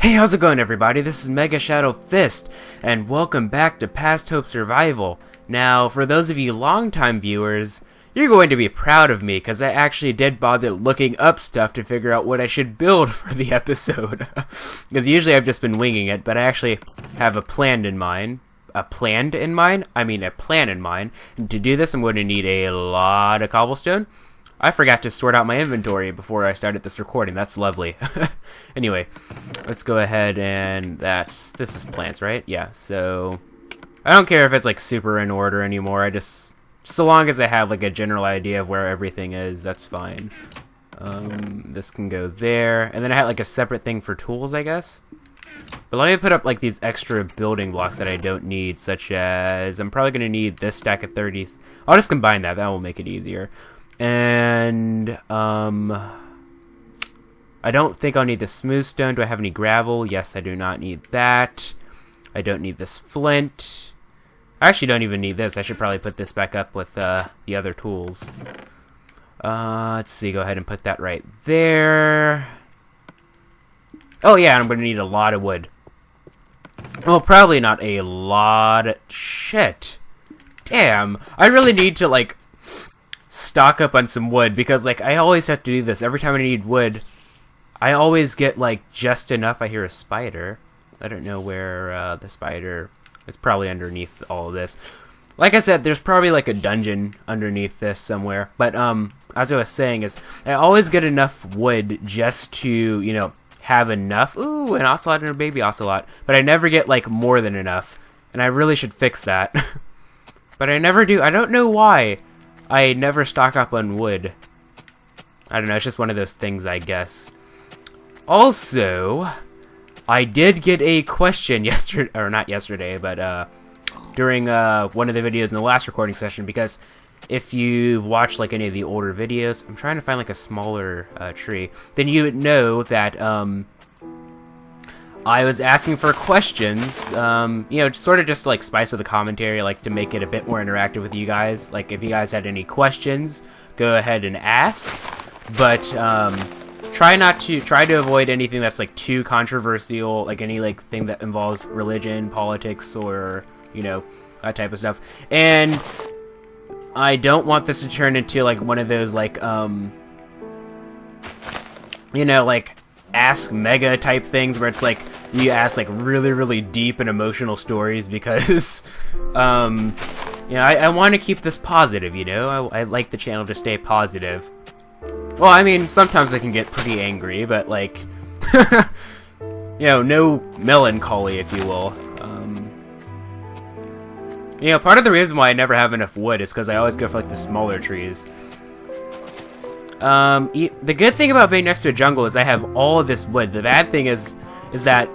Hey, how's it going, everybody? This is MegaShadowFist, and welcome back to Past Hope Survival. Now, for those of you longtime viewers, you're going to be proud of me, because I actually did bother looking up stuff to figure out what I should build for the episode. Because usually I've just been winging it, but I actually have a plan in mind. A plan in mind. And to do this, I'm going to need a lot of cobblestone. I forgot to sort out my inventory before I started this recording. That's lovely. Anyway, let's go ahead and this is plants, right? Yeah, so I don't care if it's like super in order anymore. I just so long as I have like a general idea of where everything is, that's fine. This can go there, and then I had like a separate thing for tools, I guess. But let me put up like these extra building blocks that I don't need, such as I'm probably gonna need this stack of 30s. I'll just combine that. That will make it easier. And I don't think I'll need the smooth stone. Do I have any gravel? Yes, I do not need that. I don't need this flint. I actually don't even need this. I should probably put this back up with the other tools. Let's see. Go ahead and put that right there. Oh yeah, I'm going to need a lot of wood. Well, probably not a lot. Shit. Damn. I really need to, like, stock up on some wood, because like I always have to do this every time I need wood. I always get like just enough. I hear a spider. I don't know where the spider. It's probably underneath all of this. Like I said, there's probably like a dungeon underneath this somewhere. But as I was saying, is I always get enough wood just to, you know, have enough. Ooh, an ocelot and a baby ocelot. But I never get like more than enough, and I really should fix that. But I never do. I don't know why. I never stock up on wood. I don't know, it's just one of those things, I guess. Also, I did get a question yesterday, or not yesterday, but during one of the videos in the last recording session, because if you've watched like any of the older videos, I'm trying to find like a smaller tree, then you would know that I was asking for questions, you know, sort of just like spice of the commentary, like to make it a bit more interactive with you guys. Like if you guys had any questions, go ahead and ask, but try to avoid anything that's like too controversial, like any like thing that involves religion, politics, or, you know, that type of stuff. And I don't want this to turn into like one of those like you know, like Ask Mega type things where it's like you ask like really deep and emotional stories, because you know, I want to keep this positive, you know. I like the channel to stay positive. Well, I mean, sometimes I can get pretty angry, but like you know, no melancholy, if you will. You know, part of the reason why I never have enough wood is because I always go for like the smaller trees. The good thing about being next to a jungle is I have all of this wood. The bad thing is that,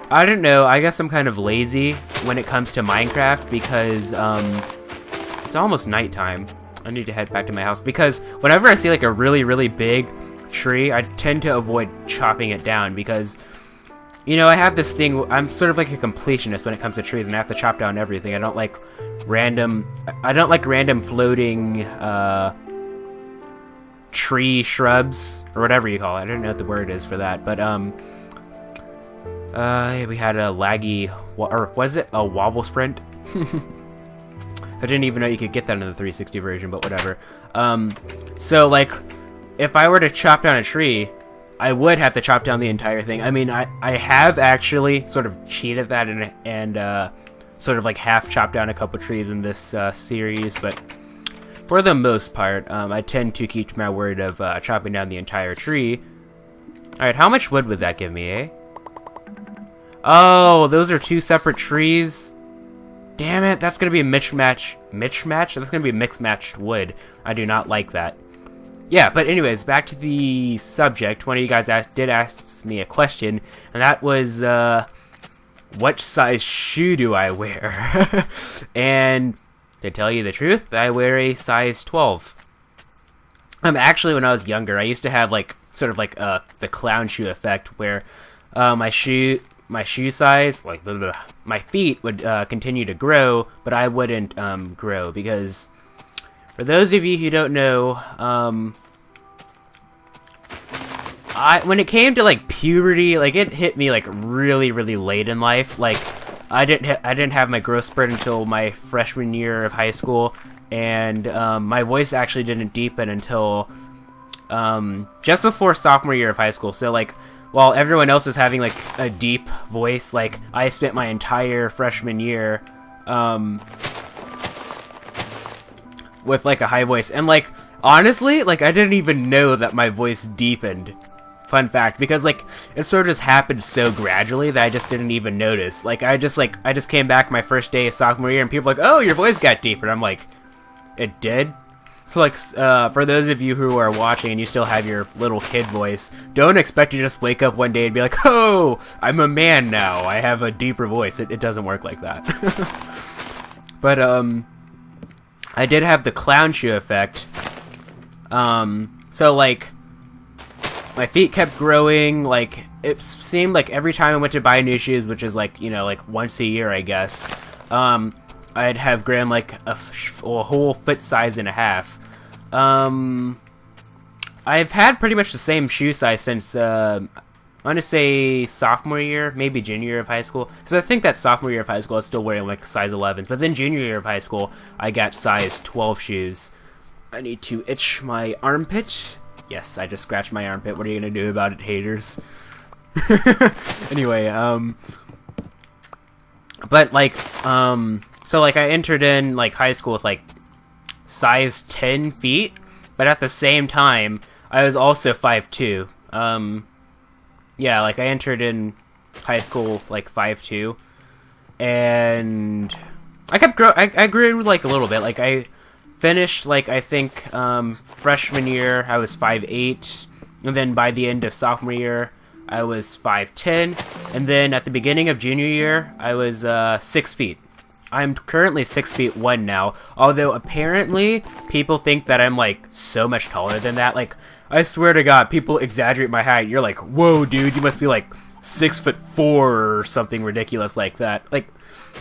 I don't know, I guess I'm kind of lazy when it comes to Minecraft, because it's almost nighttime. I need to head back to my house, because whenever I see like a really big tree, I tend to avoid chopping it down, because, you know, I have this thing, I'm sort of like a completionist when it comes to trees, and I have to chop down everything. I don't like random floating tree shrubs, or whatever you call it. I don't know what the word is for that, but we had a laggy, or was it a wobble sprint? I didn't even know you could get that in the 360 version, but whatever. So like, if I were to chop down a tree, I would have to chop down the entire thing. I mean, I have actually sort of cheated that and sort of like half chopped down a couple trees in this series, but for the most part, I tend to keep to my word of chopping down the entire tree. Alright, how much wood would that give me, eh? Oh, those are two separate trees. Damn it, that's gonna be a mismatch. That's gonna be mixed-matched wood. I do not like that. Yeah, but anyways, back to the subject. One of you guys did ask me a question, and that was, what size shoe do I wear? And to tell you the truth, I wear a size 12. Actually, when I was younger, I used to have like sort of like the clown shoe effect, where my shoe size, like my feet would continue to grow, but I wouldn't grow, because for those of you who don't know, when it came to like puberty, like it hit me like really, really late in life. Like I didn't have my growth spurt until my freshman year of high school, and my voice actually didn't deepen until just before sophomore year of high school. So like while everyone else is having like a deep voice, like I spent my entire freshman year with like a high voice, and like honestly, like I didn't even know that my voice deepened. Fun fact, because like it sort of just happened so gradually that I just didn't even notice. Like I just came back my first day of sophomore year, and people were like, "Oh, your voice got deeper." And I'm like, "It did?" So like for those of you who are watching and you still have your little kid voice, don't expect to just wake up one day and be like, "Oh, I'm a man now. I have a deeper voice." It doesn't work like that. But I did have the clown shoe effect. So like my feet kept growing. Like it seemed like every time I went to buy new shoes, which is like, you know, like once a year, I guess, I'd have grown like a whole foot size and a half. I've had pretty much the same shoe size since I want to say sophomore year, maybe junior year of high school. Because I think that sophomore year of high school I was still wearing like size 11s, but then junior year of high school I got size 12 shoes. I need to itch my armpit. Yes, I just scratched my armpit. What are you gonna do about it, haters? Anyway, but like, so like I entered in like high school with like size 10 feet, but at the same time I was also 5'2". Yeah, like I entered in high school like 5'2", and I grew like a little bit. Like I finished like I think freshman year I was 5'8", and then by the end of sophomore year I was 5'10", and then at the beginning of junior year I was 6 feet. I'm currently 6'1" now, although apparently people think that I'm like so much taller than that. Like I swear to God, people exaggerate my height. You're like, whoa, dude, you must be like 6'4" or something ridiculous like that. Like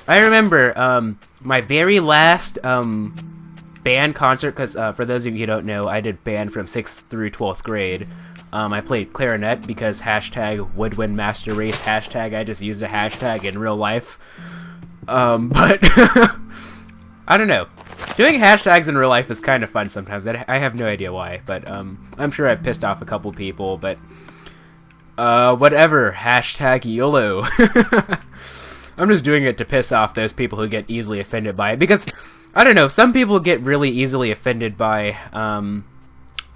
I remember my very last band concert, because for those of you who don't know, I did band from 6th through 12th grade. I played clarinet because hashtag woodwind master race, hashtag I just used a hashtag in real life. But I don't know. Doing hashtags in real life is kind of fun sometimes. I have no idea why, but I'm sure I've pissed off a couple people, but whatever. Hashtag YOLO. I'm just doing it to piss off those people who get easily offended by it, because I don't know, some people get really easily offended by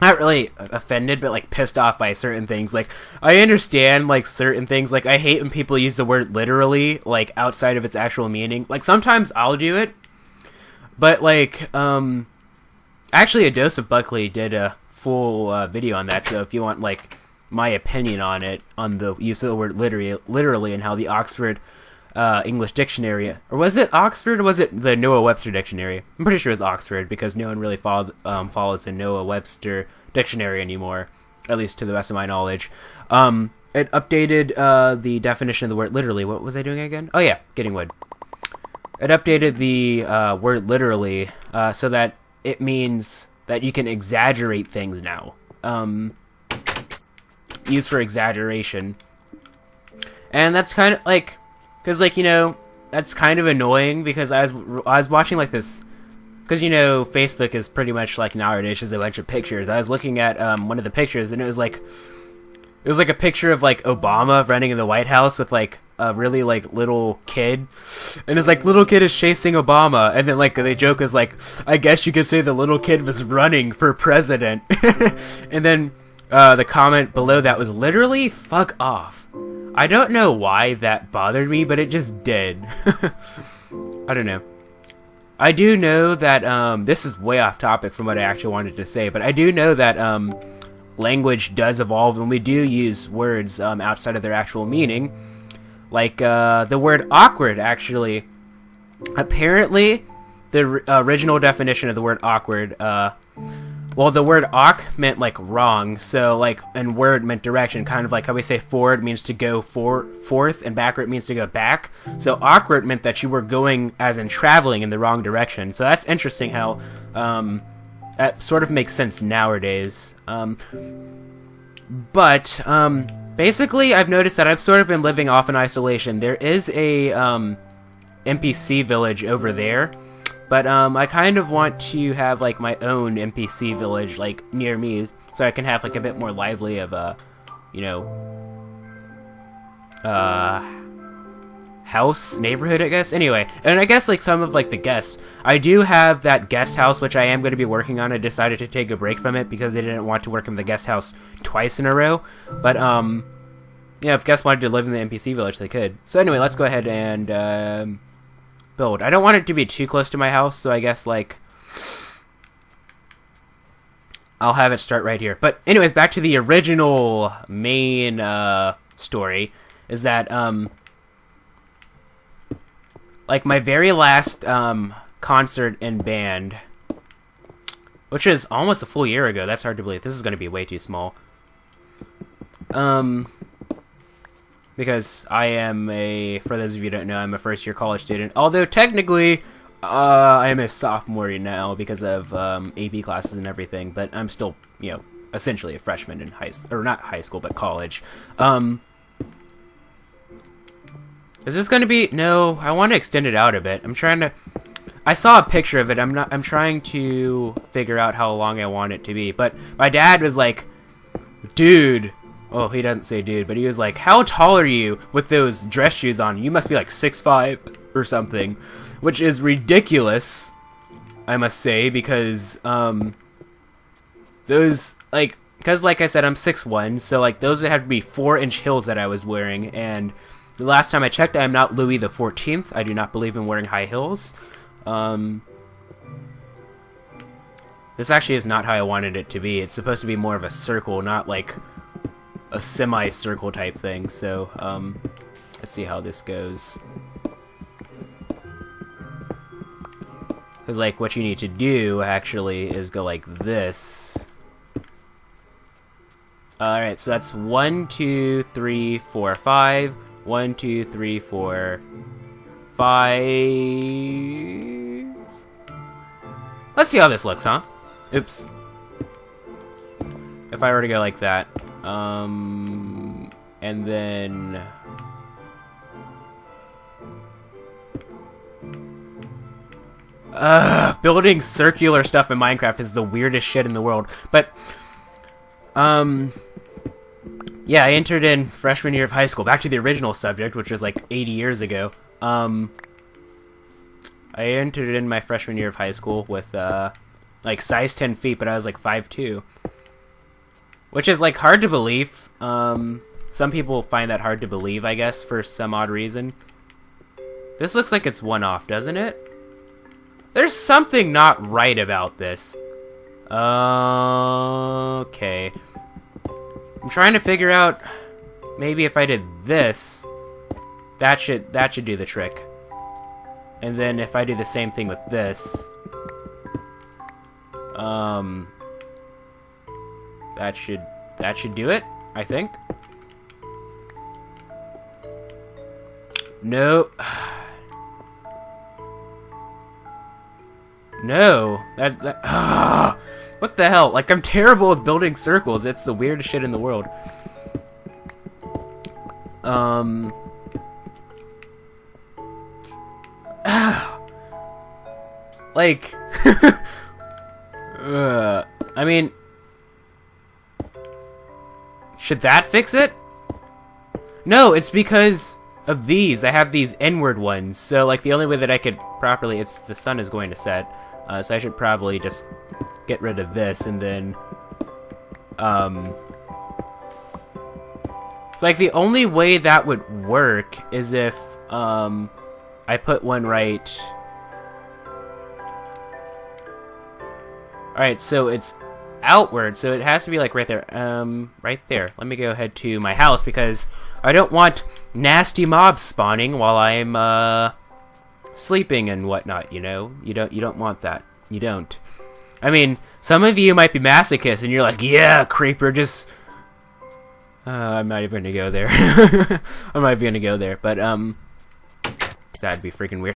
not really offended, but like pissed off by certain things. Like I understand like certain things. Like I hate when people use the word literally like outside of its actual meaning. Like sometimes I'll do it, but like actually a Dose of Buckley did a full video on that. So if you want like my opinion on it, on the use of the word literally and how the Oxford English Dictionary, or was it Oxford, or was it the Noah Webster Dictionary? I'm pretty sure it was Oxford, because no one really follows the Noah Webster Dictionary anymore, at least to the best of my knowledge. It updated the definition of the word literally. What was I doing again? Oh yeah, getting wood. It updated the word literally so that it means that you can exaggerate things now. Used for exaggeration. And that's kind of like, because, like, you know, that's kind of annoying, because I was watching, like, this, because, you know, Facebook is pretty much, like, nowadays just a bunch of pictures. I was looking at one of the pictures, and it was, like, a picture of, like, Obama running in the White House with, like, a really, like, little kid, and it's, like, little kid is chasing Obama, and then, like, the joke is, like, I guess you could say the little kid was running for president, and then the comment below that was literally, fuck off. I don't know why that bothered me, but it just did. I don't know. I do know that, this is way off topic from what I actually wanted to say, but I do know that, language does evolve, and we do use words, outside of their actual meaning. Like, the word awkward, actually. Apparently, the original definition of the word awkward, well, the word awk meant, like, wrong, so, like, and word meant direction, kind of like how we say forward means to go forth, and backward means to go back. So awkward meant that you were going, as in traveling, in the wrong direction. So that's interesting how, that sort of makes sense nowadays. But, basically, I've noticed that I've sort of been living off in isolation. There is a, NPC village over there, but, I kind of want to have, like, my own NPC village, like, near me, so I can have, like, a bit more lively of a, you know, house, neighborhood, I guess. Anyway, and I guess, like, some of, like, the guests. I do have that guest house, which I am going to be working on. I decided to take a break from it because I didn't want to work in the guest house twice in a row. But, yeah, if guests wanted to live in the NPC village, they could. So anyway, let's go ahead and, build. I don't want it to be too close to my house, so I guess, like, I'll have it start right here. But anyways, back to the original main, story, is that, like, my very last, concert in band, which is almost a full year ago. That's hard to believe. This is going to be way too small. Because I am for those of you who don't know, I'm a first-year college student. Although, technically, I am a sophomore now because of, AP classes and everything. But I'm still, you know, essentially a freshman in or not high school, but college. Is this going to be... No, I want to extend it out a bit. I'm trying to... I saw a picture of it. I'm trying to figure out how long I want it to be. But my dad was like, dude... Well, he doesn't say dude, but he was like, how tall are you with those dress shoes on? You must be like 6'5" or something. Which is ridiculous, I must say, because, those, like... Because, like I said, I'm 6'1", so, like, those would have to be 4-inch heels that I was wearing, and... The last time I checked, I am not Louis the 14th. I do not believe in wearing high heels. This actually is not how I wanted it to be. It's supposed to be more of a circle, not like a semi-circle type thing. So, let's see how this goes. Because, like, what you need to do, actually, is go like this. Alright, so that's 1, 2, 3, 4, 5... 1, 2, 3, 4, 5... Let's see how this looks, huh? Oops. If I were to go like that, and then... building circular stuff in Minecraft is the weirdest shit in the world, but, yeah, I entered in freshman year of high school. Back to the original subject, which was like 80 years ago. I entered in my freshman year of high school with, like, size 10 feet, but I was like 5'2". Which is, like, hard to believe. Some people find that hard to believe, I guess, for some odd reason. This looks like it's one off, doesn't it? There's something not right about this. Okay. I'm trying to figure out, maybe if I did this, that should do the trick. And then if I do the same thing with this, that should do it, I think. No. No. What the hell? Like, I'm terrible with building circles. It's the weirdest shit in the world. Like, I mean, should that fix it? No, it's because of these. I have these inward ones. So, like, the only way that I could properly... the sun is going to set. So I should probably just get rid of this, and then... It's like the only way that would work is if, I put one right... Alright, so it's outward, so it has to be, like, right there. Right there. Let me go ahead to my house, because I don't want nasty mobs spawning while I'm, sleeping and whatnot, you know? You don't want that. You don't. I mean, some of you might be masochists, and you're like, yeah, creeper, just... I'm not even gonna go there. I'm not even gonna go there, but, that'd be freaking weird.